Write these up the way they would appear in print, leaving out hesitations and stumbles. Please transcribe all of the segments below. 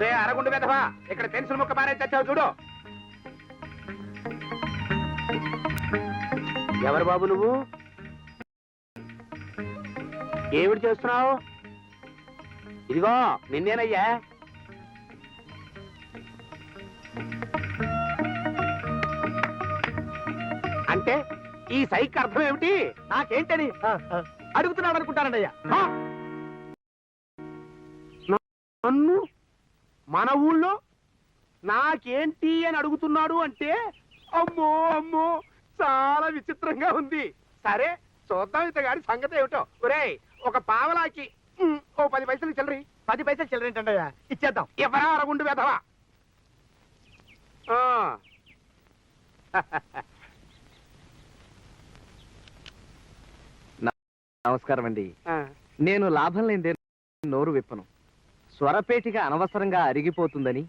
ఒరే అరగుండు వెధవా, ఇక్కడ పెన్సిల్ ముక్క మారే తెచ్చావు చూడు. ఎవరు బాబు నువ్వు? ఏమిటి చేస్తున్నావు? ఇదిగో నిన్నేనయ్యా. అంటే ఈ సైక్ అర్థం ఏమిటి? నాకేంటని అడుగుతున్నాడు అనుకుంటానండి అయ్యా. నన్ను మన ఊళ్ళో నాకేంటి అని అడుగుతున్నాడు అంటే అమ్మో అమ్మో చాలా విచిత్రంగా ఉంది. సరే చూద్దాం ఇతగాడి సంగతి ఏమిటో. ఒరేయ్ ఒక పావలాకి ఓ 10 పైసలు చిల్లరి. 10 పైసలు చిల్లరేంటండి అయ్యా, ఇచ్చేద్దాం. ఎవరా అరగుండు వెధవా? నమస్కారం అండి. నేను లాభం లేదే నోరు విప్పను. స్వరపేటిగా అనవసరంగా అరిగిపోతుందని.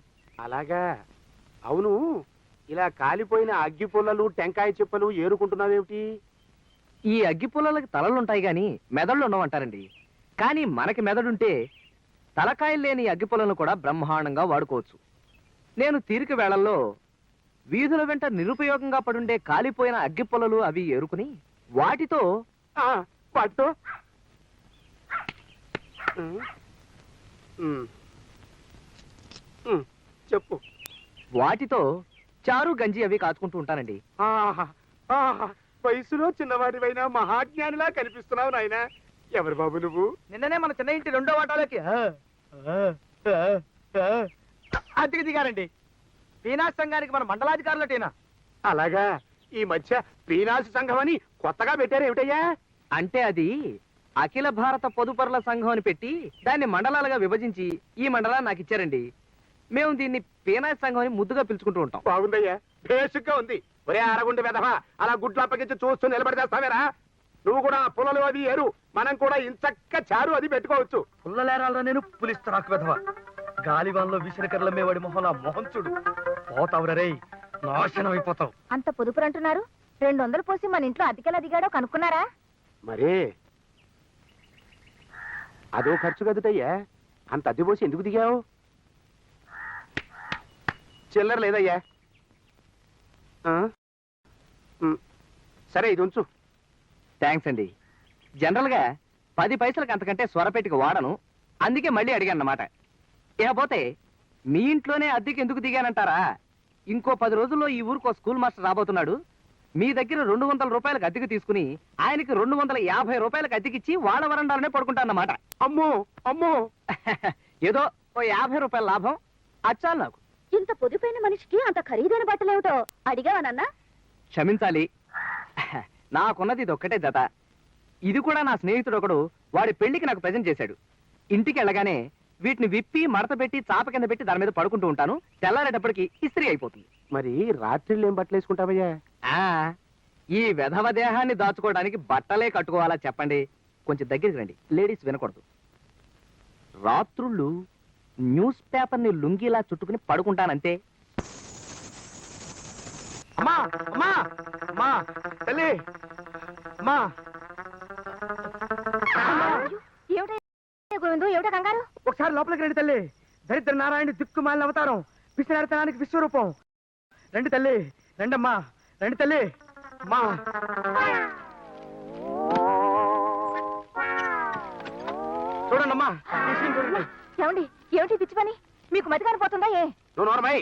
అలాగా? అవును, ఇలా కాలిపోయిన అగ్గి పుల్లలు టెంకాయ చిప్పలు ఏరుకుంటున్నావేమిటి? ఈ అగ్గి పుల్లలకి తలలుంటాయి గాని మెదళ్ళు ఉండవంటారండి. కానీ మనకి మెదడుంటే తలకాయలు లేని అగ్గి పుల్లలను కూడా బ్రహ్మాండంగా వాడుకోవచ్చు. నేను తీరిక వేళల్లో వీధుల వెంట నిరుపయోగంగా పడుండే కాలిపోయిన అగ్గి పుల్లలు అవి ఏరుకుని వాటితో పట్టు చెప్పు. వాటితో చారు గంజి అవి కాచుకుంటూ ఉంటానండి. వయసులో చిన్నవాడివైనా మహాజ్ఞానిలా కనిపిస్తున్నావు నాయన. ఎవరు బాబు నువ్వు? నిన్ననే మన చిన్న ఇంటి 2వ వాటాలోకి అద్దెకి దిగారండి. పీనాస్ సంఘానికి మన మండలాధికారులటేనా? అలాగా? ఈ మధ్య పీనాసి సంఘం అని కొత్తగా పెట్టారు ఏమిటయ్యా? అంటే అది అఖిల భారత పొదుపరుల సంఘం అని పెట్టి దాన్ని మండలాలుగా విభజించి ఈ మండలాన్ని నాకు ఇచ్చారండి. మేము దీన్ని పీనాసి సంఘం అని ముద్దుగా పిలుచుకుంటూ ఉంటాం. బాగుందయ్యా, బేసిక్గా ఉంది. ఒరే అరగుండి వెధవా, అలా గుడ్లు అప్పగించి చూస్తూ నిలబడితేస్తావేరా? నువ్వు కూడా పుల్లలు అది ఏరు, మనం కూడా ఇంచక్క చారు అది పెట్టుకోవచ్చు. పుల్లలేరాలరా నేను పులిస్తరాకు వెధవా. గాలివాన్లో విసిరికర్ల మేవాడి మొహం ఆ మొహం చూడు. పోతావురా రేయ్, నాశనం అయిపోతావు. అంత పొదుపురు అంటున్నారు. 200 పోసి మన ఇంట్లో అతికెలా దిగాడో కనుక్కున్నారా? మరే అదో ఖర్చు కదుటయ్యా, అంత అద్దె పోసి ఎందుకు దిగావు? చిల్లర లేదయ్యా. సరే ఇది ఉంచు. థ్యాంక్స్ అండి. జనరల్గా 10 పైసలకు అంతకంటే స్వరపేటికి వాడను, అందుకే మళ్ళీ అడిగాను అన్నమాట. ఇకపోతే మీ ఇంట్లోనే అద్దెకి ఎందుకు దిగానంటారా? ఇంకో 10 రోజుల్లో ఈ ఊరికి స్కూల్ మాస్టర్ రాబోతున్నాడు. మీ దగ్గర 200 రూపాయలకు అద్దెకి తీసుకుని ఆయనకి 250 రూపాయలకు అద్దెకిచ్చి వాళ్ళ వరండాలనే పడుకుంటానన్నమాట. అమ్మో అమ్మో ఏదో ఓ 50 రూపాయల లాభం అచ్చాలి నాకు. ఇంత పొదుపైన మనిషికి అంత ఖరీదైన బట్టలేమిటో అడిగావా నాన్న? క్షమించాలి, నాకున్నది ఇది ఒక్కటే జత. ఇది కూడా నా స్నేహితుడు ఒకడు వాడి పెళ్లికి నాకు ప్రజెంట్ చేశాడు. ఇంటికి వెళ్ళగానే వీటిని విప్పి మడత పెట్టి చాప కింద పెట్టి దాని మీద పడుకుంటూ ఉంటాను. తెల్లారేటప్పటికి ఇస్త్రీ అయిపోతుంది. మరి రాత్రిళ్ళు ఏం బట్టలు వేసుకుంటావయ్యా? ఈ వెధవ దేహాన్ని దాచుకోవడానికి బట్టలే కట్టుకోవాలా చెప్పండి? కొంచెం దగ్గరికి రండి, లేడీస్ వినకూడదు. రాత్రుళ్ళు న్యూస్ పేపర్ని లుంగిలా చుట్టుకుని పడుకుంటానంతే. అమ్మా అమ్మా అమ్మా తల్లి, అమ్మా ఏమిటో కంగారు? ఒకసారి లోపలికి రండి తల్లి. దరిద్ర నారాయణ దిక్కుమాలిన అవతారం, పిసినారితనానికి విశ్వరూపం. రండి తల్లి, రండమ్మా, రండి తల్లి. అమ్మా చూడండమ్మా, చూడండి. ఏమండి, ఏమిటి పిచ్చి పని? మీకు మతి కానిపోతుందా? నువ్వు నోరమై.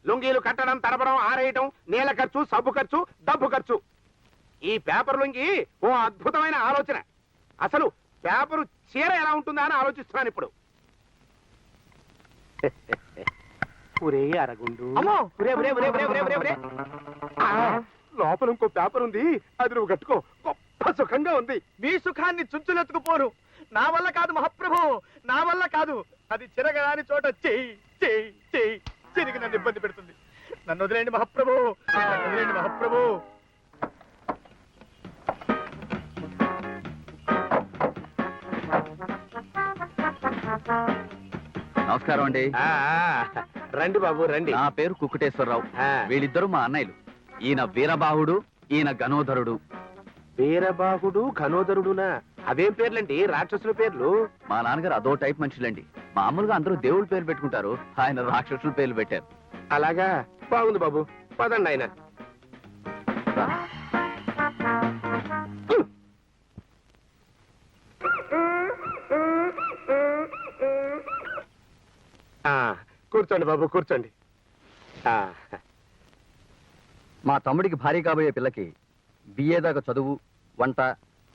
లుంగీలు కట్టడం, తడపడం, ఆరేయటం, నీళ్ళ ఖర్చు, సబ్బు ఖర్చు, డబ్బు ఖర్చు. ఈ పేపర్ లుంగి ఓ అద్భుతమైన ఆలోచన. అసలు పేపరు చీర ఎలా ఉంటుందా అని ఆలోచిస్తున్నాను ఇప్పుడు. ఒరే అరగుండు, లోపల ఇంకో పేపర్ ఉంది, అది నువ్వు కట్టుకో. గొప్ప సుఖంగా ఉంది. మీ సుఖాన్ని చుంచులెత్తుకుపోరు. నా వల్ల కాదు మహాప్రభు, నా వల్ల కాదు. అది చిరగరాని చోట చెయ్యి చెయ్యి చెయ్యి చిరిగి నన్ను ఇబ్బంది పెడుతుంది. నన్ను వదిలేండి మహాప్రభు, నన్ను వదిలేండి మహాప్రభు. నమస్కారం అండి. రండి బాబు రండి. నా పేరు కుక్కుటేశ్వరరావు. వీళ్ళిద్దరు మా అన్నయ్యలు. ఈయన వీరబాహుడు, ఈయన గణోధరుడు. వీరబాహుడు ఘనోదరుడునా అవేం పేర్లండి రాక్షసుల పేర్లు? మా నాన్నగారు అదో టైప్ మనుషులండి. మామూలుగా అందరూ దేవుళ్ళ పేరు పెట్టుకుంటారు, ఆయన రాక్షసుల పేర్లు పెట్టారు. అలాగా, బాగుంది బాబు, పదండి ఆయన. కూర్చోండి బాబు, కూర్చోండి. మా తమ్ముడికి భార్య కాబోయే పిల్లకి బిఏ దాకా చదువు, వంట,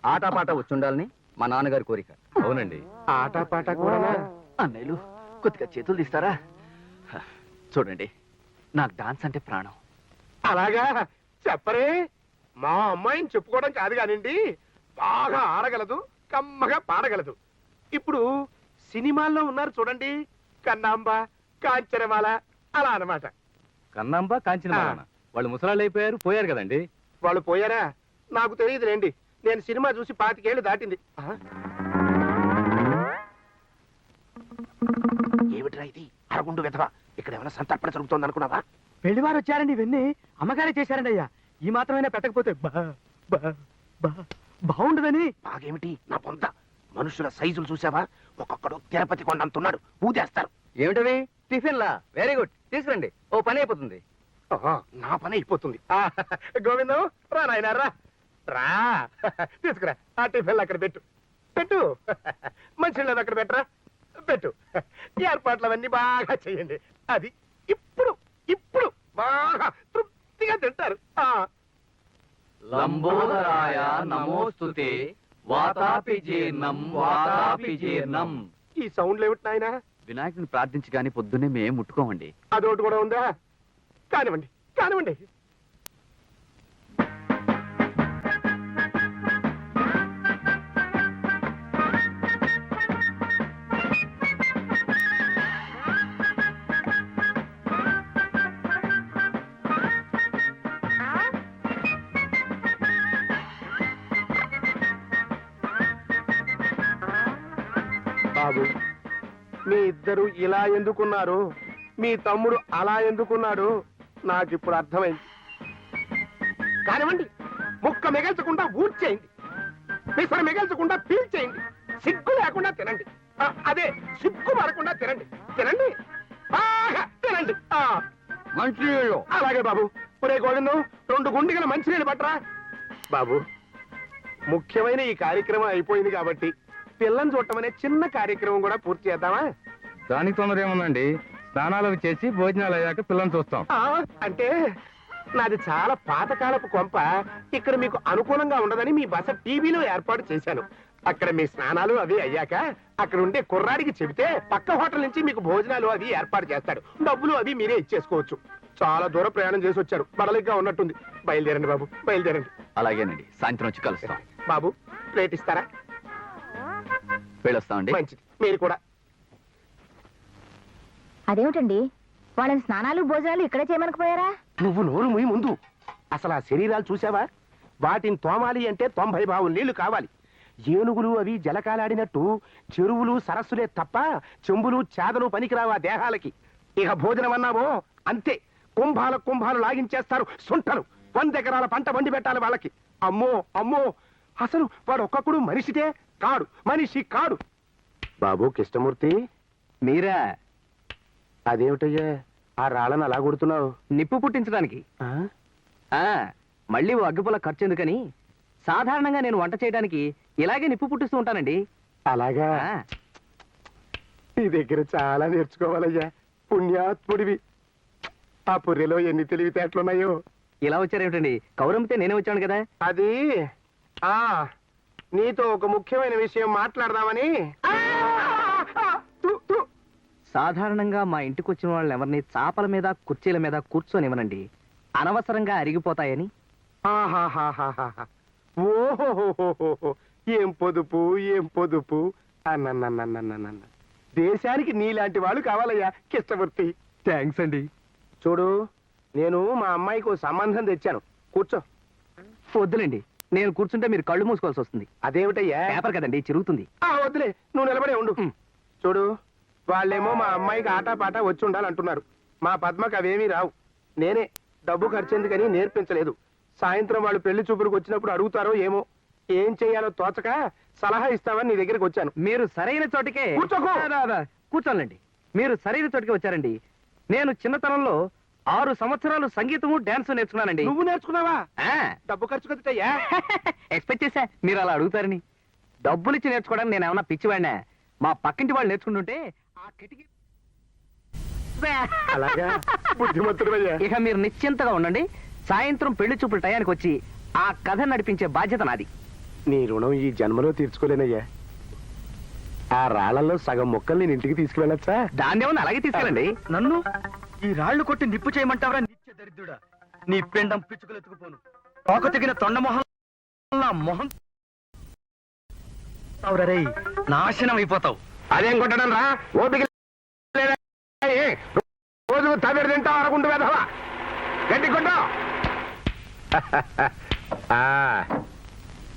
ఆటపాట వచ్చుండాలని మా నాన్నగారి కోరిక. అవునండి. ఆటపాట కూడా? అన్నయ్యలు కొద్దిగా చేతులు తీస్తారా? చూడండి, నాకు డాన్స్ అంటే ప్రాణం. అలాగా చెప్పరే. మా అమ్మాయిని చెప్పుకోవడం కాదు కానివ్వండి, బాగా ఆడగలదు, కమ్మగా పాడగలదు. ఇప్పుడు సినిమాల్లో ఉన్నారు చూడండి, కన్నాంబ, కాంచనమాల, అలా అన్నమాట. కన్నాంబ, కాంచనమాల వాళ్ళు ముసలాళ్ళు అయిపోయారు, పోయారు కదండి. వాళ్ళు పోయారా? నాకు తెలియదులేండి, నేను సినిమా చూసి 25 ఏళ్ళు దాటింది. ఏమిట్రా ఇది? అరగుండు వెధవా, ఇక్కడ ఏమైనా సంతర్పణ జరుగుతోంది అనుకున్నావా? పెళ్లివారు వచ్చారండి, ఇవన్నీ అమ్మగారే చేశారండి అయ్యా. ఈ మాత్రమైనా పెట్టకపోతే బాగుండదని. బాగేమిటి నా పొంత? మనుషుల సైజులు చూసావా? ఒక్కొక్కడు తిరుపతి కొండంతున్నాడు, ఊదేస్తారు. ఏమిటవి? టిఫిన్లా? వెరీ గుడ్, తీసుకురండి, ఓ పని అయిపోతుంది. నా పని అయిపోతుంది. గోవిందం, రా నాయనా, రా రా, తీసుకురా. ఆ టిఫిన్లు అక్కడ పెట్టు, పెట్టు. మంచినీళ్ళు అక్కడ పెట్టరా, పెట్టు. ఏర్పాట్లు అవన్నీ బాగా చేయండి. అది ఇప్పుడు ఇప్పుడు బాగా తృప్తిగా తింటారు. లంబోదరాయ నమోస్తుతే, వాతాపి జీర్ణం వాతాపి జీర్ణం. ఈ సౌండ్లు ఏమిటి నాయనా? వినాయకుని ప్రార్థించి కానీ పొద్దున్నే మేము ముట్టుకోమండి. అదొకటి కూడా ఉందా? కానివ్వండి, కానివ్వండి. బాబు, మీ ఇద్దరు ఇలా ఎందుకున్నారు, మీ తమ్ముడు అలా ఎందుకున్నాడు, నాకిప్పుడు అర్థమైంది. కానివ్వండి, ముక్క మిగల్చకుండా ఊడ్చేయండి, పిసర మిగల్చకుండా పీల్చేయండి, సిగ్గు లేకుండా తినండి. అదే సిగ్గు పడకుండా తినండి, తినండి, బాగా తినండి. మంచినీళ్ళు. అలాగే బాబు. ఒరే గోవిందం, 2 గుండిగల మంచినీళ్ళు పట్టరా. బాబు, ముఖ్యమైన ఈ కార్యక్రమం అయిపోయింది కాబట్టి పిల్లని చూడటం అనే చిన్న కార్యక్రమం కూడా పూర్తి చేద్దామా? దానికి తొందర ఏముందండి, స్నానాలు చేసి భోజనాలు అయ్యాక పిల్లల్ని చూస్తాం. అంటే నాది చాలా పాతకాలపు కొంప, ఇక్కడ మీకు అనుకూలంగా ఉండదని మీ బస టీవీలో ఏర్పాటు చేశాను. అక్కడ మీ స్నానాలు అవి అయ్యాక అక్కడ ఉండే కుర్రాడికి చెబితే పక్క హోటల్ నుంచి మీకు భోజనాలు అవి ఏర్పాటు చేస్తాడు. డబ్బులు అవి మీరే ఇచ్చేసుకోవచ్చు. చాలా దూరం ప్రయాణం చేసి వచ్చారు, బడలిగ్గా ఉన్నట్టుంది. బయలుదేరండి బాబు, బయలుదేరండి. అలాగేనండి, సాయంత్రం వచ్చి కలుస్తాం. బాబు, ప్లేట్ ఇస్తారా? వెళ్ళొస్తామండి. మంచిది, మీరు కూడా. అదేమిటండి, వాళ్ళని స్నానాలు భోజనాలు ఇక్కడే చేయమనకపోయారా? నువ్వు నోరు ముయ్యి ముందు. అసలు ఆ శరీరాలు చూసావా? వాటిని తోమాలి అంటే 90 బావులు నీళ్లు కావాలి. ఏనుగులు అవి జలకాలాడినట్టు చెరువులు సరస్సులే తప్ప చెంబులు చేదలు పనికిరావా దేహాలకి. ఇక భోజనం అన్నావో అంతే, కుంభాలు లాగించేస్తారు సుంటలు. 100 ఎకరాల పంట వండి పెట్టాలి వాళ్ళకి. అమ్మో అమ్మో, అసలు వాడు ఒక్కొక్కడు మనిషితే కాడు, మనిషి కాడు. బాబు కృష్ణమూర్తి, మీరా? అదేమిటయ్యా ఆ రాళ్ళను అలా కొడుతున్నావు? నిప్పు పుట్టించడానికి. మళ్ళీ ఓ అగ్గిపుల్ల ఖర్చు ఎందుకని సాధారణంగా నేను వంట చేయడానికి ఇలాగే నిప్పు పుట్టిస్తూ ఉంటానండి. అలాగా? నీ దగ్గర చాలా నేర్చుకోవాలయ్యా, పుణ్యాత్ముడివి. ఆ పుర్రెలో ఎన్ని తెలివితేటలున్నాయో. ఇలా వచ్చారేమిటండి? కౌరమ్మితే నేనే వచ్చాను కదా. అది నీతో ఒక ముఖ్యమైన విషయం మాట్లాడదామని. సాధారణంగా మా ఇంటికి వచ్చిన వాళ్ళని ఎవరిని చాపల మీద కుర్చీల మీద కూర్చొనివ్వనండి, అనవసరంగా అరిగిపోతాయని. ఓహో, ఏం పొదుపు, ఏం పొదుపు. అన్న దేశానికి నీలాంటి వాళ్ళు కావాలయ్యా కృష్ణమూర్తి. థ్యాంక్స్ అండి. చూడు, నేను మా అమ్మాయికి ఓ సంబంధం తెచ్చాను, కూర్చో. వద్దులేండి, నేను కూర్చుంటే మీరు కళ్ళు మూసుకోవాల్సి వస్తుంది. అదేమిటయ్యా? పేపర్ కదండి, చిరుగుతుంది. వద్దులే, నువ్వు నిలబడే ఉండు. చూడు, వాళ్ళేమో మా అమ్మాయికి ఆటపాట వచ్చి ఉండాలంటున్నారు. మా పద్మకు అవేమీ రావు. నేనే డబ్బు ఖర్చెందుకని నేర్పించలేదు. సాయంత్రం వాళ్ళు పెళ్లి చూపులకు వచ్చినప్పుడు అడుగుతారో ఏమో. ఏం చెయ్యాలో తోచక సలహా ఇస్తామని నీ దగ్గరికి వచ్చాను. మీరు సరైన చోటికే కూర్చోకు. కూర్చోండి. మీరు సరైన చోటికి వచ్చారండి. నేను చిన్నతనంలో 6 సంవత్సరాలు సంగీతము డాన్స్ నేర్చుకున్నానండి. నువ్వు నేర్చుకున్నావా? ఆ, డబ్బు ఖర్చు కదటయ్యా. ఎక్స్పెక్ట్ చేశా మీరు అలా అడుగుతారని. డబ్బులిచ్చి నేర్చుకోవడానికి నేను ఏమన్నా పిచ్చివాడినా? మా పక్కింటి వాళ్ళు నేర్చుకుంటుంటే ఆ కిటికీ అలాగా బుద్ధిమంతుడయ్యా. ఇక మీరు నిశ్చింతగా ఉండండి. సాయంత్రం పెళ్లి చూపుల టయానికి వచ్చి ఆ కథ నడిపించే బాధ్యత నాది. నీ రుణం ఈ జన్మలో తీర్చుకోలేనయ్యా. ఆ రాళ్లలో సగం మొక్కలు నేను ఇంటికి తీసుకువెళ్ళొచ్చా? దాన్ని ఏమన్నా అలాగే తీసుకెళ్ళండి. నన్ను ఈ రాళ్లు కొట్టి నిప్పు చేయమంటావరా నిత్య దరిద్రుడా? నీ పిండం పిచ్చుకలు ఎత్తుకుపోను. తోక తెగిన తొండ మొహం మొహం అవురరే, నాశనం అయిపోతావు. అదేం కొట్టడం రా, ఓపిక లేదా? రోజు తమిడి తింటావు అనుకుంటూ వెధవా. గట్టి కొట్టు.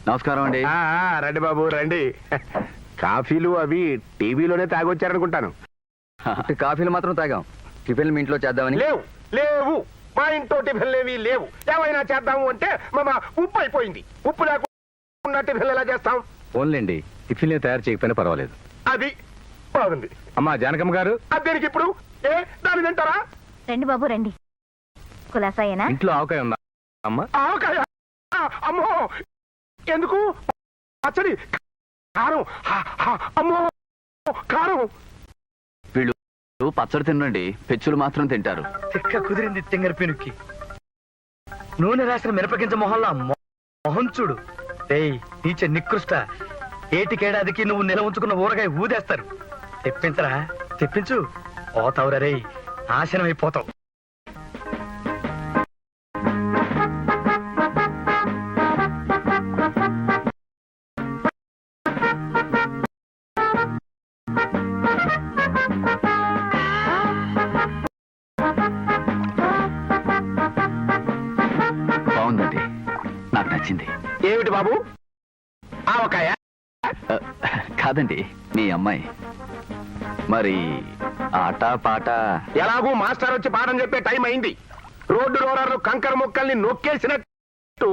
నమస్కారం అండి. రండి బాబు రండి. కాఫీలు అవి టీవీలోనే తాగొచ్చారనుకుంటాను. కాఫీలు మాత్రం తాగాం. టిఫిన్ మీ ఇంట్లో చేద్దామని. లేవు లేవు, మా ఇంట్లో టిఫిన్లు ఏవి లేవు. ఏమైనా చేద్దాము అంటే మా ఉప్పు అయిపోయింది. ఉప్పు లేకుండా టిఫిన్లు ఎలా చేస్తాం? ఓన్లేండి, టిఫిన్ తయారు చేయకపోయినా పర్వాలేదు. అది బాగుంది. అమ్మా జానకమ్మ గారు, అదేనికి ఇప్పుడు దాని తింటారా? రండి బాబు రండి. కులాసాయేనా? ఇంట్లో ఆవకాయ ఉందా అమ్మా? ఆవకాయ? అమ్మో, ఎందుకు? పచ్చడి, కారం. అమ్మో, కారం. వీళ్ళు పచ్చడి తినండి, పెచ్చులు మాత్రం తింటారు. తిక్క కుదిరింది తింగర పెనుక్కి. నూనె రాసిన మిరపగింజ మొహంలో మొహం చూడు. ఏయ్ నీచ నికృష్ట, ఏటికేడాదికి నువ్వు నిల ఉంచుకున్న ఊరగాయ ఊదేస్తారు. తెప్పించరా, తెప్పించు. పోతావురా రేయ్, నాశనం అయిపోతావు. బాగుందండి, నాకు నచ్చింది. ఏమిటి బాబు ఆవకాయ? కాదండి, మీ అమ్మాయి. మరి ఆట పాట ఎలాగూ మాస్టర్ వచ్చి పాఠం చెప్పే టైం అయింది. రోడ్డు రోలర్లు కంకర ముక్కల్ని నొక్కేసినట్టు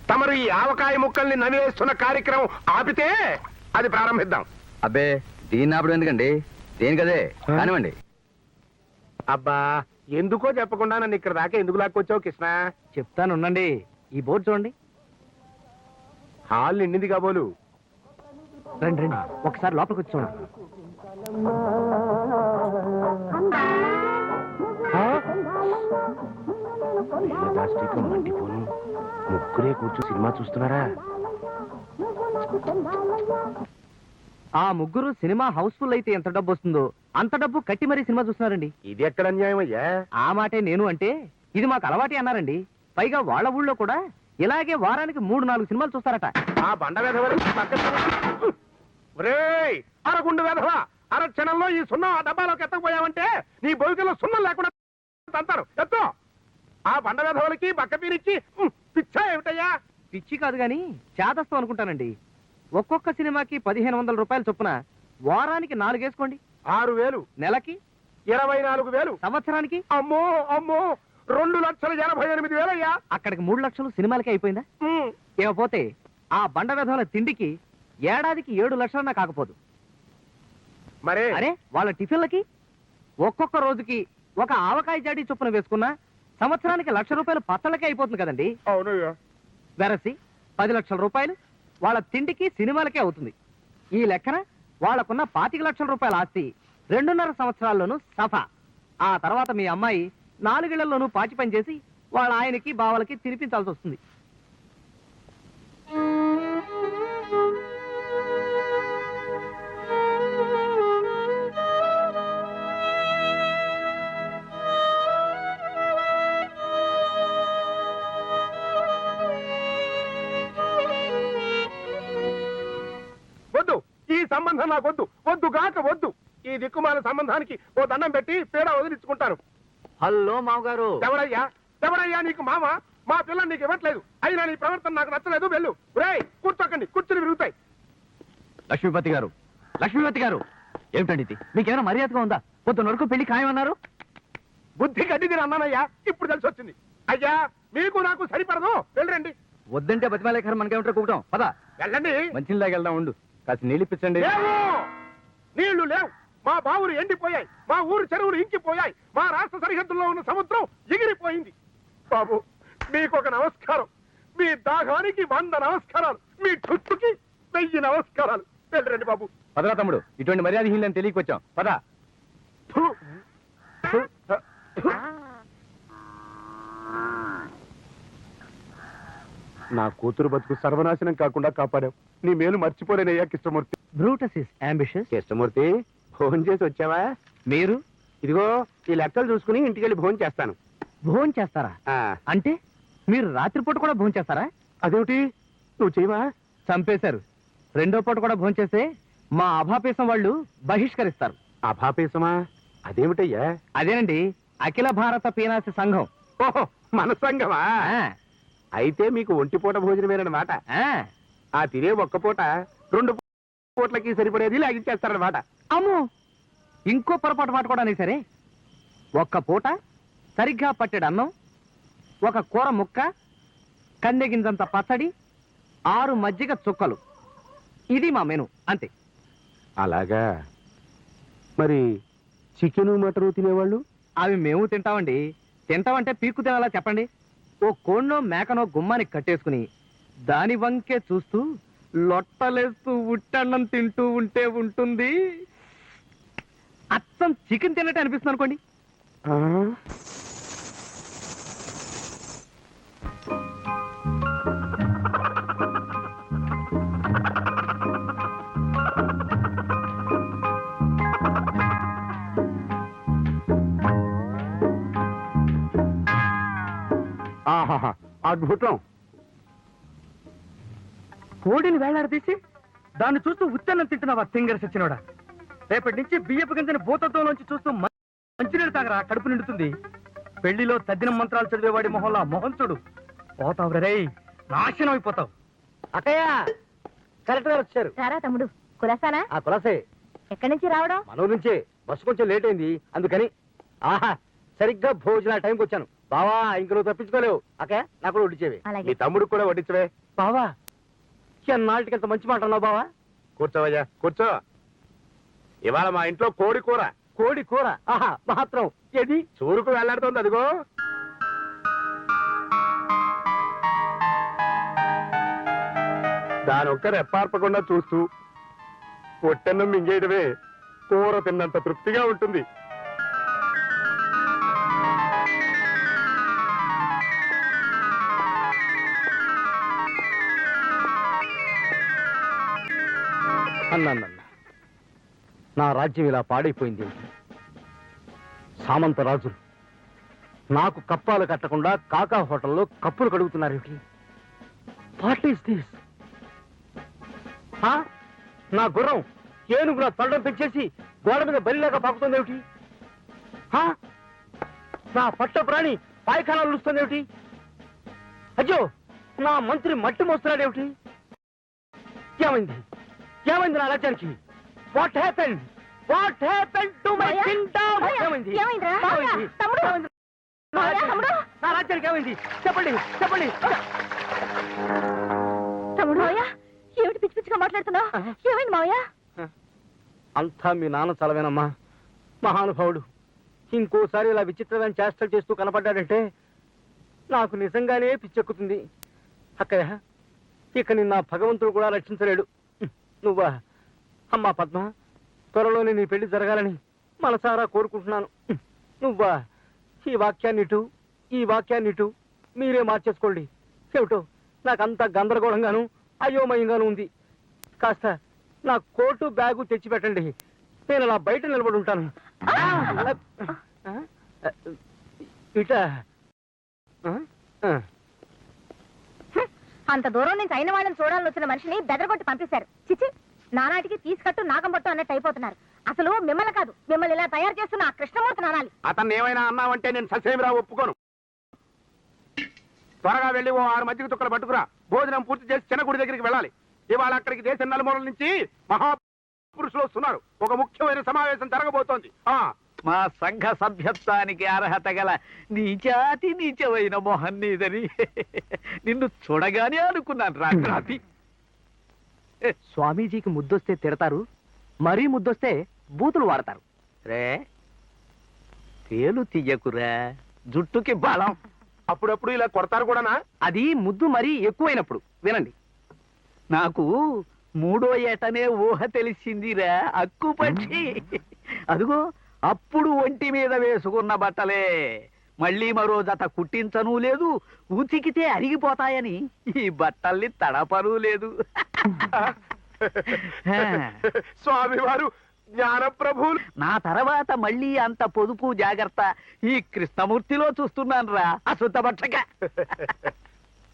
తమరు ఈ ఆవకాయ ముక్కల్ని నవ్వేస్తున్న కార్యక్రమం ఆపితే అది ప్రారంభిద్దాం. అబ్బే, దీన్ని ఆపడం ఎందుకండి? దేనికదే కానివ్వండి. అబ్బా, ఎందుకో చెప్పకుండా నన్ను ఇక్కడ దాకా ఎందుకు లాక్కొచ్చావు కృష్ణ? చెప్తాను ఉండండి. ఈ బోర్డు చూడండి. హాల్ నిండింది కాబోలు. రండి రండి, ఒకసారి లోపలికి వచ్చి చూడండి. మండిపోను, ముగ్గురే కూర్చో సినిమా చూస్తున్నారా? ఆ ముగ్గురు సినిమా హౌస్ఫుల్ అయితే ఎంత డబ్బు వస్తుందో అంత డబ్బు కట్టి మరీ సినిమా చూస్తున్నారండి. ఇది ఎక్కడ అన్యాయం అయ్యా? ఆ మాటే నేను అంటే ఇది మాకు అలవాటే అన్నారండి. పైగా వాళ్ళ ఊళ్ళో కూడా ఇలాగే వారానికి 3-4 సినిమాలు చూస్తారట. ఆ బండ వెధవని ఒరేయ్, అరగుండు వెధవ, అరక్షణంలో ఈ సున్నం ఆ డబ్బాలోకి ఎత్తకపోయావంటే నీ భవికలో సున్నం లేకుండా తంతారు. ఎత్తో. ఆ బండ వెధవలకి బక్కపీనిచ్చి పిచ్చా ఏమిటయ్యా? పిచ్చి కాదు గాని చేదస్తాం అనుకుంటానండి. ఒక్కొక్క సినిమాకి 1500 రూపాయలు చొప్పున వారానికి 4 వేసుకోండి. 6,000, నెలకి 24,000, సంవత్సరానికి అమ్మో అమ్మో 2,88,000 అయ్యా. అక్కడికి 3 లక్షలు సినిమాలకే అయిపోయిందా? ఇకపోతే ఆ బండ వెధవల తిండికి ఏడాదికి 7 లక్షలన్నా కాకపోదు. మరే అరే, వాళ్ళ టిఫిన్లకి ఒక్కొక్క రోజుకి ఒక ఆవకాయ జాడీ చొప్పున వేసుకున్నా సంవత్సరానికి 1,00,000 రూపాయలు పచ్చళ్ళకే అయిపోతుంది కదండి. అవునయ్యా. వెరసి 10 లక్షల రూపాయలు వాళ్ళ తిండికి సినిమాలకే అవుతుంది. ఈ లెక్కన వాళ్ళకున్న 25 లక్షల రూపాయల ఆస్తి 2.5 సంవత్సరాల్లోనూ సఫా. ఆ తర్వాత మీ అమ్మాయి 4 ఏళ్లలోనూ పాచి పని చేసి వాళ్ళ ఆయనకి బావలకి తినిపించాల్సి వస్తుంది. వద్దు, ఈ సంబంధం నాకు వద్దు. వద్దు గాక వద్దు. ఈ దిక్కుమాల సంబంధానికి ఓ దండం పెట్టి పేడ వదిలించుకుంటాను. హలో మామగారు. ఎవడయ్యా ఎవడయ్యా నీకు మామ? మా పిల్లని నీకు ఇవ్వట్లేదు. అయినా నీ ప్రవర్తన నాకు నచ్చలేదు. వెళ్ళు. రేయ్, కూర్చోకండి, కూర్చుని విరుగుతాయి. లక్ష్మీపతి గారు, లక్ష్మీపతి గారు, ఏమిటండి ఇది? మీకేమైనా మర్యాదగా ఉందా? పొద్దున్న వరకు పెళ్లి ఖాయమన్నారు. బుద్ధి గడ్డి నేను అన్నానయ్యా, ఇప్పుడు తెలిసి వచ్చింది. అయ్యా, మీకు నాకు సరిపడదు. వెళ్ళండి. వద్దంటే బతిమాలేఖరం మనకేమిటో కూటం పద వెళ్ళండి. మంచి వెళ్దాం ఉండు కాస్త నీళ్ళు ఇప్పించండి లేవు, నీళ్లు లేవు. మా బావులు ఎండిపోయాయి, మా ఊరు చెరువులు ఇంకిపోయాయి, మా రాష్ట్ర సరిహద్దుల్లో ఉన్న సముద్రం ఎగిరిపోయింది. బాబు మీకు ఒక నమస్కారం, మీ దాహానికి 100 నమస్కారాలు, మీ ఠుట్టుకి 1000 నమస్కారాలు. వెళ్ళండి బాబు. పదరా తమ్ముడు, ఇటువంటి మర్యాదహీనని తెలియకొచ్చాం పద. ఫు. ఫు. ఫు. నా కూతురు బతుకు సర్వనాశనం కాకుండా కాపాడావు. నీ మేలు మర్చిపోలేనయ్యా Krishnamurthy. Brutus is ambitious. Krishnamurthy, భోజనం చేసి వచ్చావా? మీరు ఇదిగో ఈ లెక్కలు చూసుకుని ఇంటికెళ్ళి భోజనం చేస్తాను. భోజనం చేస్తారా? అంటే మీరు రాత్రిపూట కూడా భోజనం చేస్తారా? అదేమిటి, నువ్వు చేయవా? చంపేశారు. రెండో పూట కూడా భోజనం చేస్తే మా అభాపేశం వాళ్ళు బహిష్కరిస్తారు. అభాపేసమా? అదేమిటయ్యా? అదేనండి అఖిల భారత పీనాసి సంఘం. ఓహో, మన సంగమా? ఆ, అయితే మీకు ఒంటిపూట భోజనమేనమాట. ఆ. ఆ తినే ఒక్క పూట 2 పూట్లకి సరిపడేది లాగించేస్తారనమాట. అమ్మో, ఇంకో పొరపాటు మాట కూడా అనేసరే. ఒక్క పూట సరిగ్గా పట్టెడు అన్నం, ఒక కూర ముక్క, కందెగింజంత పచ్చడి, 6 మజ్జిగ చుక్కలు. ఇది మా మెను అంతే. అలాగా? మరి చికెను మటను తినేవాళ్ళు? అవి మేము తింటామండి. తింటామంటే పీక్కు తినాలా చెప్పండి? ఓ కోణ్ణో మేకనో గుమ్మానికి కట్టేసుకుని దాని వంకే చూస్తూ లొట్టలేస్తూ ఉట్టన్నం తింటూ ఉంటే ఉంటుంది. అచ్చం చికెన్ తిన్నట్టు అనిపిస్తుంది అనుకోండి. ఆ? ఆహాహా, అద్భుతం. కోడిని వేలాడదీసి దాన్ని చూస్తూ ఉత్తన్నం తింటున్నావా తింగర్ సచ్చినోడా? రేపటి నుంచి బియ్యపు గింజని భూతత్వంలోంచి చూస్తూ మంచినీళ్ళు తాగరా, కడుపు నిండుతుంది. పెళ్లిలో తద్దినం మంత్రాలు చదివేవాడి మొహంలో మొహం చూడు, పోతావు రే, నాశనం అయిపోతావు. అక్కయ్య కరెక్ట్ గా వచ్చారు. రారా తమ్ముడు, కులాసానా? ఆ కులాసే, ఎక్కడి నుంచి రావడం? మన నుంచే. బస్సు కొంచెం లేట్ అయింది అందుకని. ఆహా, సరిగ్గా భోజన టైంకి వచ్చాను. బావా ఇంక నువ్వు తప్పించుకోలేవు. అక్కయ్య నాకు కూడా వడ్డించేవి. అలాగే. మీ తమ్ముడికి కూడా వడ్డించవే. బావా ఎన్నాళ్ళకి ఎంత మంచి మాట అన్నావు బావా. కూర్చోవయ్యా, కూర్చో. ఇవాళ మా ఇంట్లో కోడి కూర. కోడి కూర? ఆహా, మాత్రం ఏది? చూరుకు వెళ్లాడుతోంది అదిగో. దానొక్క రెప్పార్పకుండా చూస్తూ ఒట్టెన్నం మింగేయడమే కూర తిన్నంత తృప్తిగా ఉంటుంది. అన్నాన్న, నా రాజ్యం ఇలా పాడైపోయింది. సామంత రాజులు నాకు కప్పాలు కట్టకుండా కాకా హోటల్లో కప్పులు కడుగుతున్నారేమిటి? What is this? నా గుర్రం ఏనుగు నా తొండం పెంచేసి గోడ మీద బలిలాగా పాకుతుందేమిటి? నా పట్ట ప్రాణి పాయఖానాలు వస్తుందేమిటి? అయ్యో, నా మంత్రి మట్టి మోస్తున్నాడేమిటి? ఏమైంది? ఏమైంది నా రాజ్యానికి? What happened? What happened to my Kingdom? ఏమైంది? ఏమైందిరా? ఏమైంది? తమ్ముడు! ఏమైంది? నా మావయ్య, రాజ్యానికి- తమ్ముడు! నా రాజ్యానికి ఏమైంది? చెప్పండి, చెప్పండి. తమ్ముడు మావయ్య, ఏమిటి పిచ్చి పిచ్చిగా మాట్లాడుతున్నావు? ఏమైంది మావయ్య? అంతా మీ నాన్న చలవేనమ్మా. మహానుభావుడు ఇంకోసారి ఇలా విచిత్రమైన చేష్టలు చేస్తూ కనపడ్డాడంటే నాకు నిజంగానే పిచ్చెక్కుతుంది. అక్కయ్య, ఇక నిన్న భగవంతుడు కూడా రక్షించలేడు. నువ్వా అమ్మా పద్మ, త్వరలోనే నీ పెళ్లి జరగాలని మనసారా కోరుకుంటున్నాను. నువ్వా ఈ వాక్యాన్ని ఇటు మీరే మార్చేసుకోండి. ఏమిటో నాకంతా గందరగోళంగాను అయోమయంగాను ఉంది. కాస్త నా కోటు బ్యాగు తెచ్చి పెట్టండి. నేను అలా బయట నిలబడి ఉంటాను. ఇట అంత దూరం నుంచి అయిన వాళ్ళని చూడాలని వచ్చిన మనిషిని బెదరగొట్టి పంపిస్తారు. చిచి, నానాటికి తీసుకట్టు నాగం పట్టు అన్నట్టు అయిపోతున్నారు. అసలు మిమ్మల్ని కాదు, మిమ్మల్ని ఇలా తయారు చేస్తున్న ఆ కృష్ణమూర్తి నానాలి. అతన్ని ఏమైనా అన్నావంటే నేను ససేమిరా ఒప్పుకోను. త్వరగా వెళ్ళి ఓ 6 మజ్జిగ తుక్కలు పట్టుకురా. భోజనం పూర్తి చేసి చిన్న గుడి దగ్గరికి వెళ్ళాలి. ఇవాళ అక్కడికి దేశం నలుమూలల నుంచి మహాపురుషులు వస్తున్నారు. ఒక ముఖ్యమైన సమావేశం జరగబోతోంది. మా సంఘ సభ్యత్వానికి అర్హత గల నీచాతి నీచమైన మొహం నీదని నిన్ను చూడగానే అనుకున్నాను రాత్రి. స్వామీజీకి ముద్దొస్తే తిడతారు, మరీ ముద్దొస్తే బూతులు వాడతారు. రే తేలు తీయకురా, జుట్టుకి బలం. అప్పుడప్పుడు ఇలా కొడతారు కూడానా? అది ముద్దు మరీ ఎక్కువైనప్పుడు. వినండి. నాకు 3వ ఏటనే ఊహ తెలిసిందిరా అక్కుపక్షి. అదిగో అప్పుడు ఒంటి మీద వేసుకున్న బట్టలే మళ్ళీ మరో జత కుట్టించను లేదు, ఉతికితే అరిగిపోతాయని ఈ బట్టల్ని తడపను లేదు. స్వామి వారు జ్ఞానప్రభులు. నా తర్వాత మళ్ళీ అంత పొదుపు జాగ్రత్త ఈ కృష్ణమూర్తిలో చూస్తున్నాను రా అశుద్ధ భక్షక.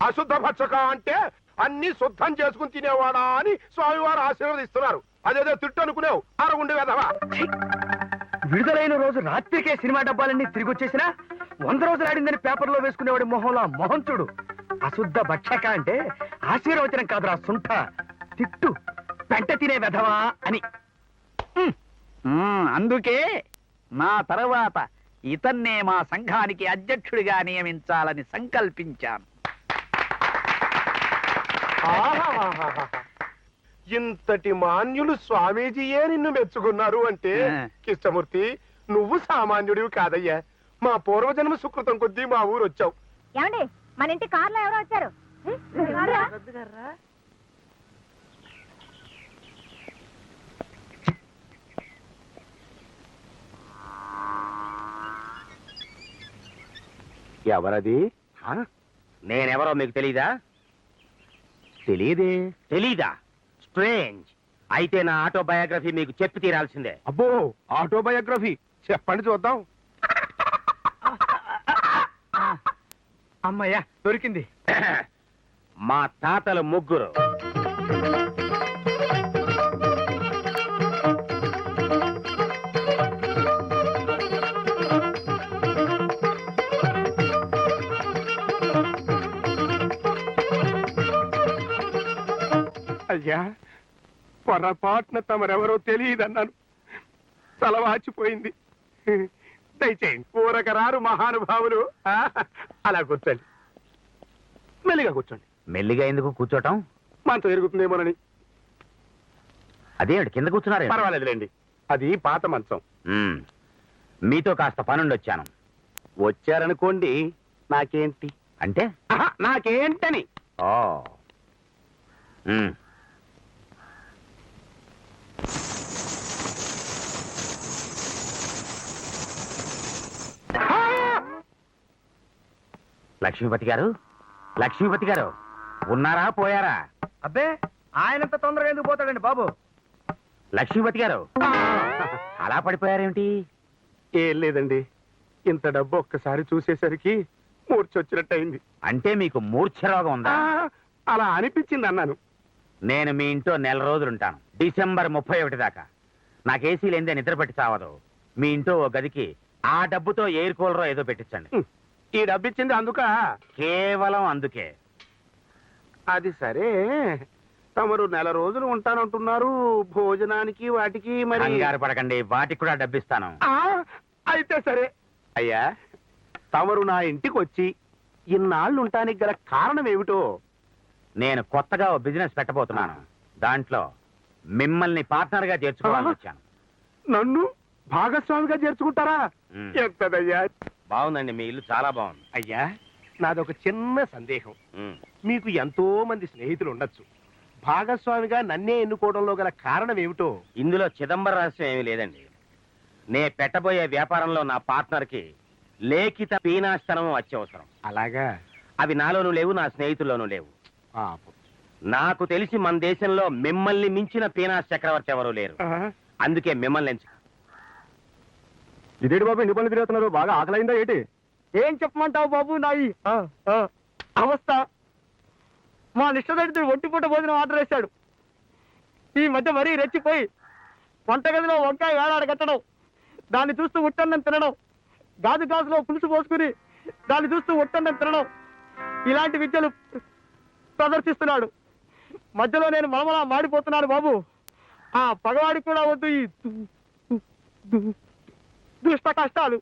అశుద్ధ భక్షక అంటే అన్ని శుద్ధం చేసుకుని తినేవాడా అని స్వామివారు ఆశీర్వదిస్తున్నారు. అదేదో తిట్టు అనుకునేవు అరగుండి వెధవా. విడుదలైన రోజు రాత్రికే సినిమా డబ్బాలన్నీ తిరిగి వచ్చేసినా 100 రోజులు ఆడిందని పేపర్లో వేసుకునేవాడి మొహంలో మొహం చూడు. అశుద్ధ భక్షక అంటే ఆశీర్వచనం కాదురా సుంఠ, తిట్టు, పెంట తినే వెధవా అని. అందుకే నా తర్వాత ఇతన్నే మా సంఘానికి అధ్యక్షుడిగా నియమించాలని సంకల్పించాను. ఆహాహాహాహా. ఇంతటి మాన్యులు స్వామీజీయే నిన్ను మెచ్చుకున్నారు అంటే కృష్ణమూర్తి నువ్వు సామాన్యుడివి కాదయ్యా. మా పూర్వజన్మ సుకృతం కొద్దీ మా ఊరు వచ్చావు. ఏమండి మన ఇంటి కార్లో ఎవరో వచ్చారు. ఎవరది? నేనెవరో మీకు తెలీదా? తెలియదే. తెలీదా? స్ట్రేంజ్. అయితే నా ఆటోబయోగ్రఫీ మీకు చెప్పి తీరాల్సిందే. అబ్బో ఆటోబయోగ్రఫీ చెప్పండి చూద్దాం. అమ్మయ్యా దొరికింది. మా తాతలు ముగ్గురు. అయ్యా పొరపాటున తమరెవరో తెలియదన్నాను, తలవాచిపోయింది. దయచేయండి. ఊరకరారు మహానుభావులు. అలా కూర్చోండి, మెల్లిగా కూర్చోండి. మెల్లిగా ఎందుకు కూర్చోటం? మనతో ఎరుగుతుందేమోనని. అదేమిటి కింద కూర్చున్నారు? పర్వాలేదులేండి, అది పాత మంచం. మీతో కాస్త పనుండొచ్చాను. వచ్చారనుకోండి, నాకేంటి అంటే? నాకేంటని. ఓ లక్ష్మీపతి గారు, లక్ష్మీపతి గారు ఉన్నారా పోయారా? అబ్బే ఆయనంత తొందరగా ఎందుకు పోతాడండి బాబు? లక్ష్మీపతి గారు అలా పడిపోయారేమిటి? ఏం లేదండి, ఇంత డబ్బు ఒక్కసారి చూసేసరికి మూర్చొచ్చినట్టయింది. అంటే మీకు మూర్ఛరోగం ఉందా? అలా అనిపించింది అన్నాను. నేను మీ ఇంట్లో 1 నెల రోజులుంటాను, డిసెంబర్ 31 దాకా. నాకు ఏసీ లేదే నిద్ర పట్టి చావదు. మీ ఇంట్లో ఓ గదికి ఆ డబ్బుతో ఎయిర్ కూలరో ఏదో పెట్టించండి. ఈ డబ్బు ఇచ్చింది అందుక? కేవలం అందుకే. అది సరే, తమరు 1 నెల రోజులు ఉంటానంటున్నారు, భోజనానికి వాటికి మరి? కంగారు పడకండి, వాటికి కూడా డబ్బిస్తాను. అయితే సరే. అయ్యా తమరు నా ఇంటికి వచ్చి ఇన్నాళ్ళు ఉండటానికి గల కారణం ఏమిటో? నేను కొత్తగా ఓ బిజినెస్ పెట్టబోతున్నాను. దాంట్లో మిమ్మల్ని పార్ట్నర్ గా చేర్చుకోవాలని వచ్చాను. నన్ను భాగస్వామిగా చేర్చుకుంటారా? ఎంతదయ్యా? బాగుందండి, మీ ఇల్లు చాలా బాగుంది. అయ్యా నాదొక చిన్న సందేహం. మీకు ఎంతో మంది స్నేహితులు ఉండొచ్చు, భాగస్వామిగా నన్నే ఎన్నుకోవడంలో గల కారణం ఏమిటో? ఇందులో చిదంబర రహస్యం ఏమీ లేదండి. నే పెట్టబోయే వ్యాపారంలో నా పార్ట్నర్ కి లేఖిత పీనాస్తనం అత్యవసరం. అలాగా? అవి నాలోనూ లేవు, నా స్నేహితుల్లోనూ లేవు. పాపం. నాకు తెలిసి మన దేశంలో మిమ్మల్ని మించిన పీనాస్ చక్రవర్తి ఎవరూ లేరు. అందుకే మిమ్మల్ని ఎంచు. ఇదేంటి బాబు, ఎన్ని పనులు తిరుగుతున్నారు? బాగా ఆకలైందా ఏంటి? ఏం చెప్పమంటావు బాబు నాయి అవస్థ? మా నిష్టదడితుడు ఒంటిపూట భోజనం ఆర్డర్ వేశాడు. ఈ మధ్య మరీ రెచ్చిపోయి వంటగదిలో వంకాయ వేలాడ కట్టడం, దాన్ని చూస్తూ ఉట్టన్నం తినడం, గాజు గ్లాసులో పులుసు పోసుకుని దాన్ని చూస్తూ ఉట్టన్నం తినడం, ఇలాంటి విద్యలు ప్రదర్శిస్తున్నాడు. మధ్యలో నేను మలమలా మాడిపోతున్నాను బాబు. ఆ పగవాడికి కూడా వద్దు ఈ దుష్ట కష్టాలు.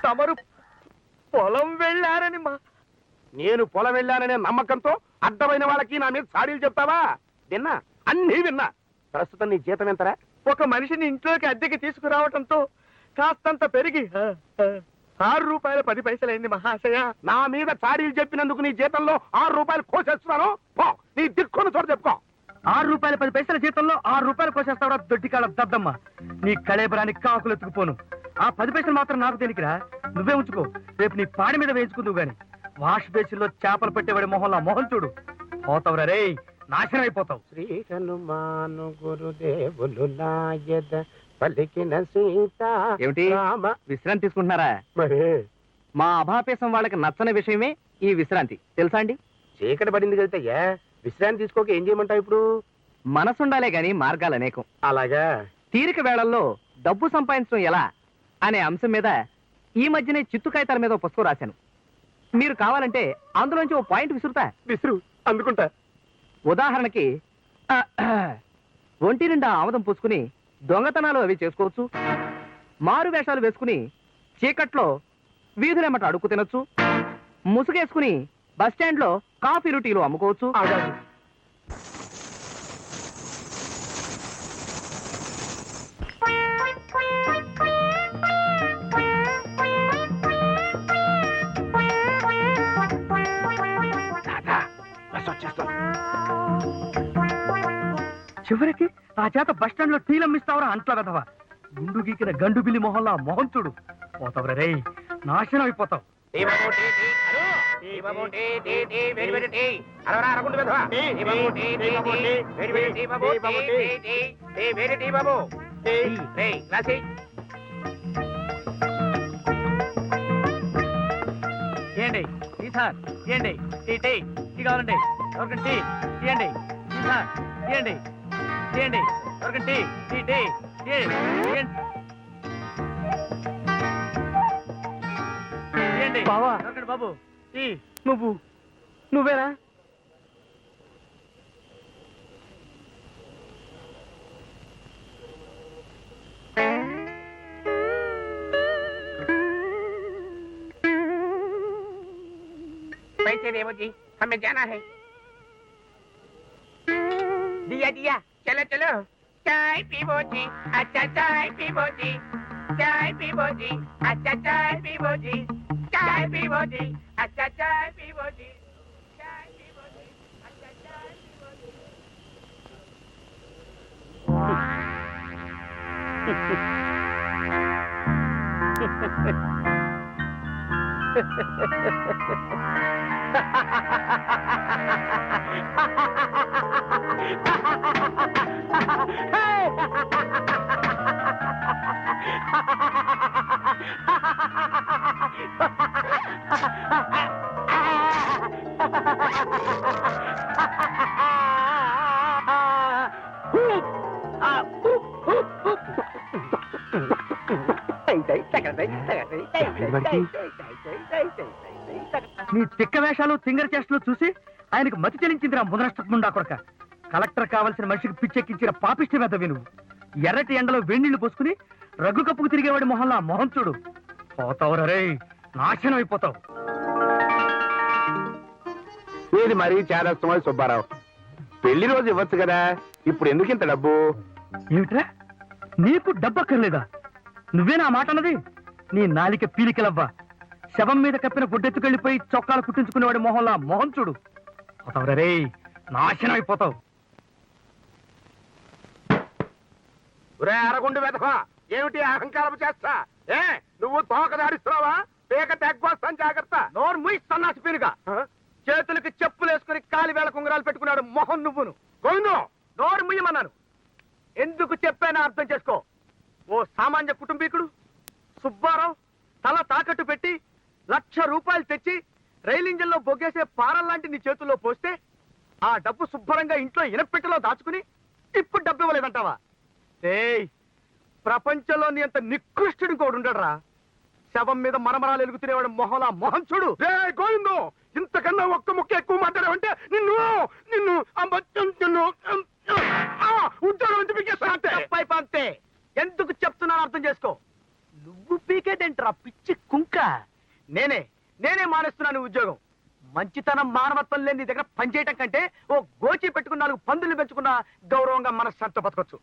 తమరు పొలం వెళ్ళారని మా నేను పొలం వెళ్ళాననే నమ్మకంతో అడ్డమైన వాళ్ళకి నా మీద సాడీలు చెప్తావా? విన్నా, అన్నీ విన్నా. ప్రస్తుతం నీ జీతం ఎంతరా? ఒక మనిషిని ఇంట్లోకి అద్దెకి తీసుకురావటంతో కాస్తంత పెరిగి 6 రూపాయల 10 పైసలైంది మహాశయ. నా మీద చాడీలు చెప్పినందుకు నీ జీతంలో 6 రూపాయలు కోసేస్తున్నాను. పో, నీ దిక్కున్న చోట చెప్పుకో. 6 రూపాయల 10 పైసల జీతంలో 6 రూపాయలు కోసేస్తావా దొడ్డికాళ్ళ దద్దమ్మ? నీ కళేబరానికి కాకులు ఎత్తుకుపోను. ఆ 10 పైసలు మాత్రం నాకు దేనికిరా? నువ్వే ఉంచుకో, రేపు నీ పాడి మీద వేయించుకుందువు గాని. వాష్ బేసిన్లో చేపలు పెట్టేవాడి మొహంలా మొహం చూడు. పోతావురా రే, నాశనం అయిపోతావు. శ్రీ హనుమాను గురుదేవులు నాయద పలికిన సీత. ఏమిటి విశ్రాంతి తీసుకుంటున్నారా? మరి మా అభాపేసం వాళ్ళకి నచ్చని విషయమే ఈ విశ్రాంతి, తెలుసా అండి? చీకటి పడింది కదయ్యా, విశ్రాంతి తీసుకోక ఏం చేయమంటావు ఇప్పుడు? మనసుండాలే గాని మార్గాలు అనేకం. అలాగా? తీరిక వేళల్లో డబ్బు సంపాదించడం ఎలా అనే అంశం మీద ఈ మధ్యనే చిత్తు కాగితాల మీద ఓ పుస్తకం రాశాను. మీరు కావాలంటే అందులోంచి ఓ పాయింట్ విసురుతా. విసురు, అందుకుంటా. ఉదాహరణకి ఒంటి నిండా ఆమదం పూసుకుని దొంగతనాలు అవి చేసుకోవచ్చు. మారు వేషాలు వేసుకుని చీకట్లో వీధులెమ్మట అడుక్కు తినొచ్చు. ముసుగేసుకుని బస్టాండ్ లో కాఫీలు టీలు అమ్ముకోవచ్చు. చివరికి ఆ చేత బస్టాండ్ లో టీలు అమ్మిస్తావరా అంట్ల వెధవ. గుండు గీకిన గండు బిల్లి మొహంలా మొహం చూడు. పోతావురా రే, నాశనం అయిపోతావు. ఏండి టీ సార్, ఏండి టీ టీ టీ కావాలండి, ఎవరికండి టీ తీయండి. టీ సార్ తీయండి, తీయండి, ఎవరికండి టీ టీ టీ తీయండి. బావా ఎవరికండి బాబు టీ? నువ్వేనా? पैसे दे जी, हमें जाना है. दिया दिया, चलो चलो. चाय पीबो जी, अच्छा चाय पीबो जी, चाय पीबो जी, अच्छा चाय पीबो जी, चाय पीबो जी, अच्छा चाय पीबो जी, चाय पीबो जी, अच्छा चाय पीबो जी. నీ తిక్క వేషాలు తింగర చేష్టలు చూసి ఆయనకు మతి చెలించిందిరా ముదనష్టకుండా కొడక. కలెక్టర్ కావాల్సిన మనిషికి పిచ్చెక్కించిన పాపిష్టి మెద్దవి నువ్వు. ఎర్రటి ఎండలో వేణీళ్లు పోసుకుని రగ్గు కప్పుకు తిరిగేవాడి మొహంలా మొహం చూడు. పోతావురా రే, నాశనం అయిపోతావు. ఇది మరీ చేదస్తమా సుబ్బారావు? పెళ్లి రోజు ఇవ్వచ్చు కదా, ఇప్పుడు ఎందుకు ఇంత డబ్బు? ఏమిట్రా, నీకు డబ్బక్కర్లేదా? నువ్వేనా మాట అన్నది? నీ నాలిక పీలికలవ్వా. శవం మీద కప్పిన గుడ్డెత్తుకెళ్ళిపోయి చొక్కాలు కుట్టించుకునేవాడి మొహంలా మొహం చూడు. పోతావురా రే, నాశనం అయిపోతావు. అరగుండు వెధవా, ఏమిటి అహంకారం చేస్తా? ఏ నువ్వు తోక దాడిస్తున్నావా? పేక తెగ్గొస్తాను, జాగ్రత్త. నోరు ముయి సన్నాసి పీనుగా. చేతులకి చెప్పులేసుకుని కాలి వేళ కుంగరాలు పెట్టుకున్నాడు మొహం నువ్వును. గోవిందు, నోరు ముయ్యమన్నాను. ఎందుకు చెప్పానో అర్థం చేసుకో. ఓ సామాన్య కుటుంబీకుడు సుబ్బారావు తల తాకట్టు పెట్టి 1,00,000 రూపాయలు తెచ్చి రైలు ఇంజన్లో బొగ్గేసే పారల్లాంటి నీ చేతుల్లో పోస్తే ఆ డబ్బు శుభ్రంగా ఇంట్లో ఇనపెట్టెలో దాచుకుని ఇప్పుడు డబ్బు ఇవ్వలేదంటావా? ఏయ్, ప్రపంచంలోని అంత నికృష్టుడు ఇంకోడు ఉండడరా. శవం మీద మరమరాలు ఎలుగుతునేవాడు మొహంలా మొహం చూడు. రే గోవిందు, ఇంతకన్నా ఒక్క ముక్క ఎక్కువ మాట్లాడావంటే నిన్ను నిన్ను నిన్ను ఉద్యోగం నీ దగ్గర పనిచేయటం కంటే ఓ గోచి పెట్టుకున్న 4 పందులు పెంచుకున్న గౌరవంగా మనశ్శాంతితో బతకొచ్చు.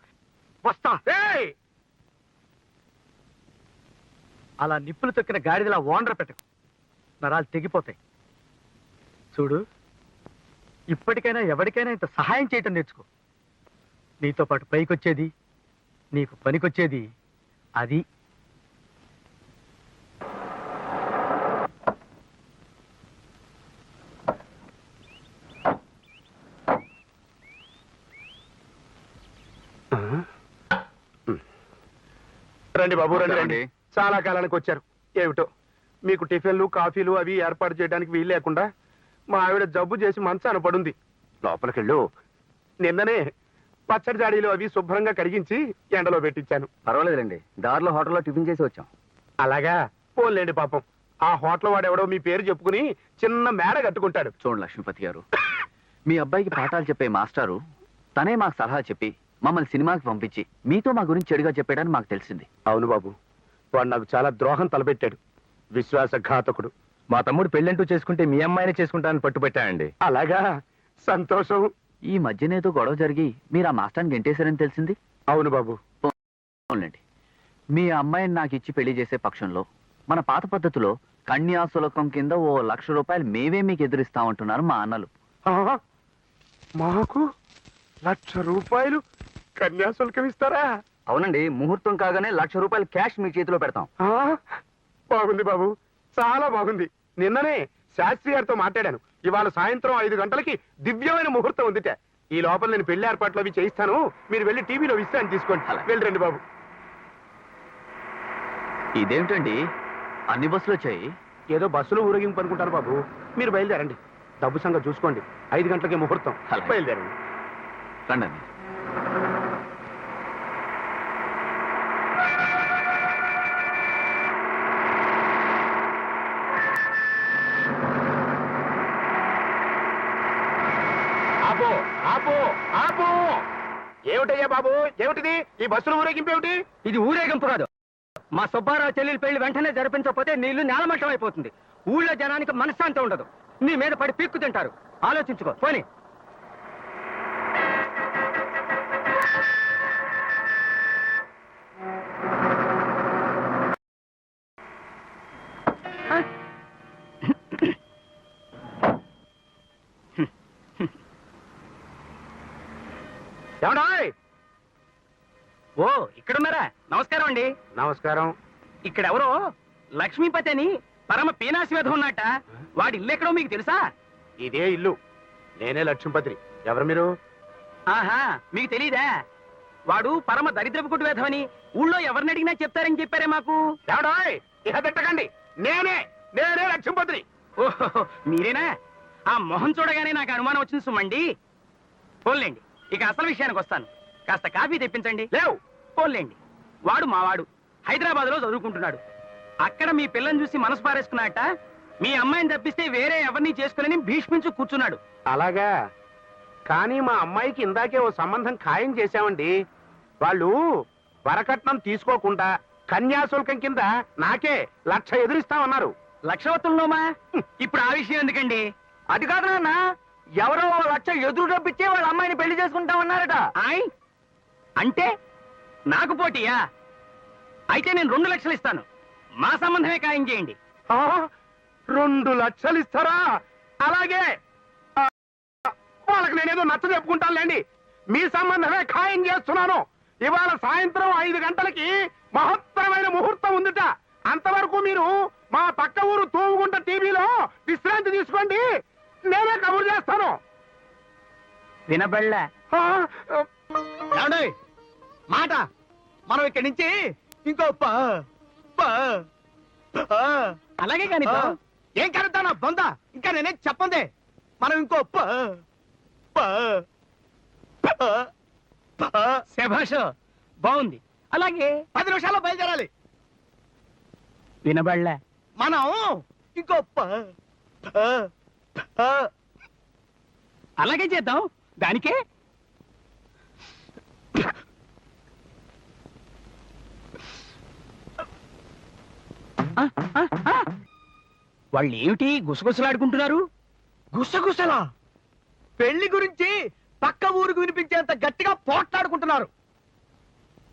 వస్తా. ఏయ్! అలా నిప్పులు తొక్కిన గాడిదలా ఓండ్ర పెట్టకు, నరాలు తెగిపోతాయి. చూడు, ఇప్పటికైనా ఎవరికైనా ఇంత సహాయం చేయటం నేర్చుకో. నీతో పాటు పైకొచ్చేది, నీకు పనికొచ్చేది అది. రండి బాబు, రండి రండి. చాలా కాలానికి వచ్చారు. ఏమిటో మీకు టిఫిన్లు కాఫీలు అవి ఏర్పాటు చేయడానికి వీలు లేకుండా మా ఆవిడ జబ్బు చేసి మంచాన పడుంది. లోపలికెళ్ళు. నిన్ననే పచ్చడి జాడీలు అవి శుభ్రంగా కడిగించి ఎండలో పెట్టించాను. పర్వాలేదులేండి, దారిలో హోటల్లో టిఫిన్ చేసి వచ్చాం. అలాగా? పోలేండి పాపం. ఆ హోటల్ వాడెవడో మీ పేరు చెప్పుకుని చిన్న మేడ కట్టుకుంటాడు. చూడండి లక్ష్మీపతి గారు, మీ అబ్బాయికి పాఠాలు చెప్పే మాస్టారు తనే మాకు సలహా చెప్పి మమ్మల్ని సినిమాకి పంపించి మీతో మా గురించి చెడుగా చెప్పాడని మాకు తెలిసింది. అవును బాబు, వాడు నాకు చాలా ద్రోహం తలపెట్టాడు. విశ్వాసఘాతకుడు. మా తమ్ముడు పెళ్ళంటూ చేసుకుంటే మీ అమ్మాయిని చేసుకుంటానని పట్టుబట్టానండి. అలాగా? సంతోషం. ఈ మధ్యనేదో గొడవ జరిగి మీరు ఆ మాస్టర్ని గెంటేశారని తెలిసింది. అవును బాబు. అవునండి, మీ అమ్మాయిని నాకు ఇచ్చి పెళ్లి చేసే పక్షంలో మన పాత పద్ధతిలో కన్యాశుల్కం కింద ఓ 1,00,000 రూపాయలు మేమే మీకు ఎదురిస్తామంటున్నారు మా అన్నలు. ఆ, మాకు 1,00,000 రూపాయలు కన్యాశుల్కం ఇస్తారా? అవునండి, ముహూర్తం కాగానే 1,00,000 రూపాయలు క్యాష్ మీ చేతిలో పెడతాం. ఆ, బాగుంది బాబు, చాలా బాగుంది. నిన్ననే శాస్త్రి గారితో మాట్లాడాను. ఇవాళ సాయంత్రం 5 గంటలకి దివ్యమైన ముహూర్తం ఉందిట. ఈ లోపల నేను పెళ్లి ఏర్పాట్లు అవి చేయిస్తాను. మీరు వెళ్ళి టీవీలో విస్తాను తీసుకోండి. అలాగే. వెళ్ళండి బాబు. ఇదేమిటండి అన్ని బస్సులు వచ్చాయి? ఏదో బస్సులో ఊరేగింపు అనుకుంటాను బాబు. మీరు బయలుదేరండి. డబ్బు సంగతి చూసుకోండి. 5 గంటలకే ముహూర్తం. అలాగే. బయలుదేరండి. రండి. ఆపు ఆపు ఆపు! ఏమిటయ్యా బాబు, ఏమిటిది? ఈ బస్సులో ఊరేగింపు ఏమిటి? ఇది ఊరేగింపు కాదు. మా సుబ్బారావు చెల్లెలి పెళ్లి వెంటనే జరిపించకపోతే నీళ్లు నేలమట్టం అయిపోతుంది. ఊళ్ళో జనానికి మనశ్శాంతి ఉండదు. నీ మీద పడి పీక్కు తింటారు. ఆలోచించుకో. పోనీ. ఏమండాయ్? ఓ, ఇక్కడున్నారా? నమస్కారం అండి. నమస్కారం. ఇక్కడెవరో లక్ష్మీపతి అని పరమ పీనాసి వేధం ఉన్నట్ట. వాడి ఇల్లు ఎక్కడో మీకు తెలుసా? ఇదే ఇల్లు. నేనే లక్ష్మీపతి. ఎవరు మీరు? ఆహా, మీకు తెలీదా? వాడు పరమ దరిద్రపు కుట్టు వేధమని ఊళ్ళో ఎవరిని అడిగినా చెప్తారని చెప్పారే మాకు. ఏమండాయ్? ఇహ తిట్టకండి. నేనే నేనే లక్ష్మీపతిని. ఓహో, మీరేనా? ఆ మొహం చూడగానే నాకు అనుమానం వచ్చింది సుమండి. పోన్లేండి, ఇక అసలు విషయానికి వస్తాను. కాస్త కాఫీ తెప్పించండి. లేవు. పోన్లేండి, వాడు మావాడు హైదరాబాద్ లో చదువుకుంటున్నాడు. అక్కడ మీ పిల్లని చూసి మనసు పారేసుకున్నట్ట మీ అమ్మాయిని తప్పిస్తే వేరే ఎవరిని చేసుకుని భీష్మించు కూర్చున్నాడు. అలాగా? కానీ మా అమ్మాయికి ఇందాకే ఓ సంబంధం ఖాయం చేశామండి. వాళ్ళు వరకట్నం తీసుకోకుండా కన్యాశుల్కం కింద నాకే 1,00,000 ఎదురిస్తామన్నారు. లక్షవత్తుల్లోమా? ఇప్పుడు ఆ విషయం ఎందుకండి? అది కాదు నాన్న, ఎవరో 1,00,000 ఎదురు డబ్బిచ్చే వాళ్ళ అమ్మాయిని పెళ్లి చేసుకుంటామన్నారట. ఆయ్, అంటే నాకు పోటీయా? అయితే నేను 2 లక్షలు ఇస్తాను. మా సంబంధమే ఖాయం చేయండి. ఆ, 2 లక్షలు ఇస్తారా? అలాగే. ఆ, వాళ్ళకి నేనేదో నచ్చ చెప్పుకుంటానులేండి. మీ సంబంధమే ఖాయం చేస్తున్నాను. ఇవాళ సాయంత్రం 5 గంటలకి మహత్తరమైన ముహూర్తం ఉందిట. అంతవరకు మీరు మా పక్క ఊరు తూముగుంట టీవీలో విశ్రాంతి తీసుకోండి. నేనే కబురు చేస్తాను. వినబళ్ళ ఆ, మాట. మనం ఇక్కడి నుంచి ఇంకో అలాగే కానీ ఏం కలుద్దా నా బొంద. ఇంకా నేనేం చెప్పందే. మనం ఇంకో శభాష, బాగుంది. అలాగే 10 నిమిషాల్లో బయలుదేరాలి. వినబళ్ళ మనం ఇంకో అలాగే చేద్దాం. దానికే వాళ్ళు ఏమిటి గుసగుసలాడుకుంటున్నారు? గుసగుసలా? పెళ్లి గురించి పక్క ఊరికి వినిపించేంత గట్టిగా పోట్లాడుకుంటున్నారు.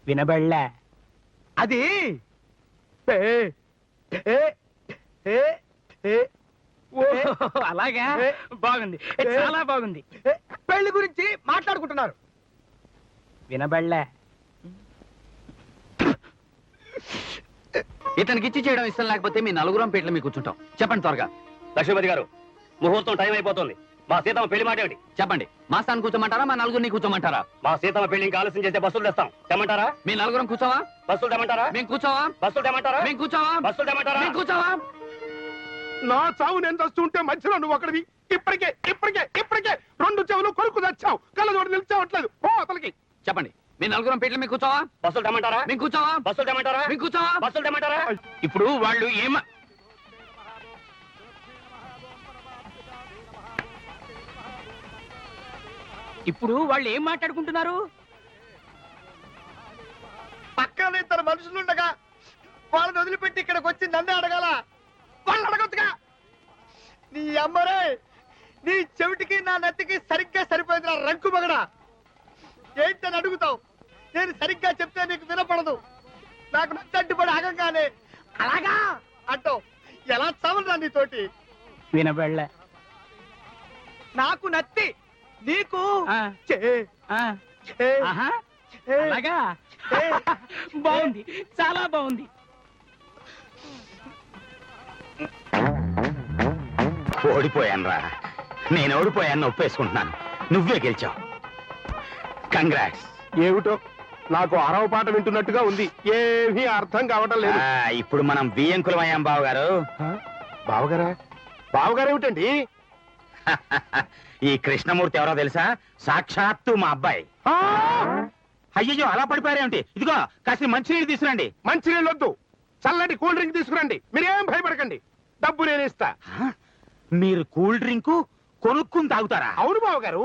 వినబడలే? అది ఏ- ఏ- ఏ- ఏ- అలాగా బాగుంది, చాలా బాగుంది. పెళ్లి గురించి మాట్లాడుకుంటున్నారు. వినబడలే? ఇతనికి ఇచ్చి చేయడం ఇష్టం లేకపోతే మీ నలుగురం పేట్ల మీకు కూర్చుంటాం. చెప్పండి త్వరగా. లక్ష్మీపతి గారు, ముహూర్తం టైం అయిపోతుంది. మా సీతమ్మ పెళ్లి మాట ఏమిటి? చెప్పండి. మా స్థానం కూర్చోమంటారా, మా నలుగురిని కూర్చోమంటారా? మా సీతమ్మ పెళ్లి ఇంకా ఆలస్యం చేస్తే బస్సులు తెస్తాం. తెమ్మంటారా? మీ నలుగురం కూర్చోవా? బస్సులు తెమ్మంటారా? మేము కూర్చోవా? బస్సులు తెమ్మంటారా? మేము కూర్చోవా? బస్సులు తెమ్మంటారా? మేము కూర్చోవా? నా చావు నేను చస్తుంటే మధ్యలో నువ్వు ఒకటివి. ఇప్పటికే 2 చెవులు కొడుకు తెచ్చావు, కళ్ళజోడు నిలిచావట్లేదు. ఓ అతనికి చెప్పండి. మీ నలుగురం పేట్ల మీకు కూర్చోవా? బస్సులు తెమ్మంటారా? మేము కూర్చోవా? బస్సులు తెమ్మంటారా? మేము కూర్చోవా? బస్సులు తెమ్మంటారా? ఇప్పుడు వాళ్ళు ఏం మాట్లాడుకుంటున్నారు? పక్కన 2 మనుషులుండగా వాళ్ళని వదిలిపెట్టి ఇక్కడికి వచ్చి నన్నే అడగాల? వాళ్ళు అడగొచ్చుగా. నీ అమ్మరే, నీ చెవిటికి నా నెత్తికి సరిగ్గా సరిపోయింది. రంకు మగడా ఏంటని అడుగుతావు? నేను సరిగ్గా చెప్తే నీకు వినపడదు. నాకు నచ్చడ్డుపడి ఆగంగానే అలాగా అంటావు. ఎలా చావరా నీతోటి? వినబడలే? నాకు నత్తి, నీకు ఆ, చే, ఆ, చే, ఆహా, చే. అలాగా ఏ. బాగుంది, చాలా బాగుంది. ఓడిపోయానురా. నేను ఓడిపోయాను, ఒప్పేసుకుంటున్నాను. నువ్వే గెలిచావు. కంగ్రాట్స్. ఏమిటో నాకు అరవ పాట వింటున్నట్టుగా ఉంది. ఏమీ అర్థం కావటం లేదు. ఇప్పుడు మనం బియ్యంకులం అయ్యాం బావగారు. బావగారు ఏమిటండి? ఈ కృష్ణమూర్తి ఎవరో తెలుసా? సాక్షాత్తు మా అబ్బాయి. ఆ! అయ్యయ్యో, అలా పడిపోయారేమిటి? ఇదిగో కాస్త మంచినీళ్ళు తీసుకురండి. మంచినీళ్ళు వద్దు, చల్లటి కూల్ డ్రింక్ తీసుకురండి. మీరేం భయపడకండి, డబ్బు నేను ఇస్తా. మీరు కూల్ డ్రింకు కొనుక్కుని తాగుతారా? అవును బావగారు.